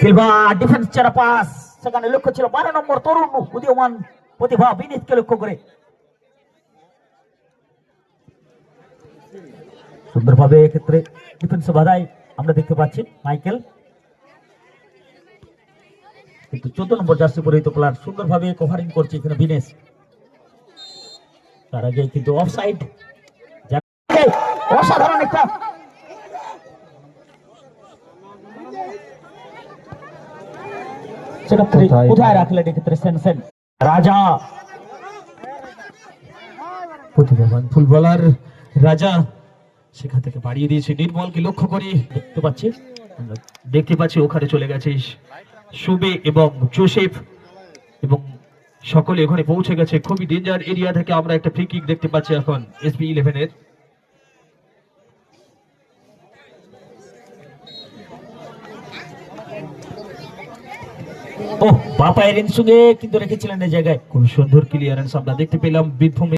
Silva defence ছাড়া pass, সেখানে লক্ষ্য ছিল 12 নম্বর তরুণ উদীয়মান প্রতিভা বিনীতকে লক্ষ্য করে। সুন্দরভাবে এক্ষেত্রে ডিফেন্সে বাধাই আমরা দেখতে পাচ্ছি মাইকেল, কিন্তু 14 নম্বর জার্সি পরিহিত প্লেয়ার সুন্দরভাবে কভারিং করছে এখানে বিনেশ। তার আগে কিন্তু অফসাইড, অসাধারণ একটা কোথায় রাখলেন এক্ষেত্রে সেনসেন রাজা, প্রতিভাবান ফুটবলার রাজা সেখান থেকে বাড়িয়ে দিয়েছে নির্মলকে লক্ষ্য করে। দেখতে পাচ্ছি ওখানে চলে গেছে সুবে এবং জোসেফ এবং সকলে ওখানে পৌঁছে গেছে। খুবই ডেঞ্জার এরিয়া থেকে আমরা একটা ফ্রি কিক দেখতে পাচ্ছি এখন এসপি 11 এর। ও বাপায়ের সঙ্গে কিন্তু রেখেছিলেন এই জায়গায়, খুব সুন্দর ক্লিয়ারেন্স আমরা দেখতে পেলাম বীরভূম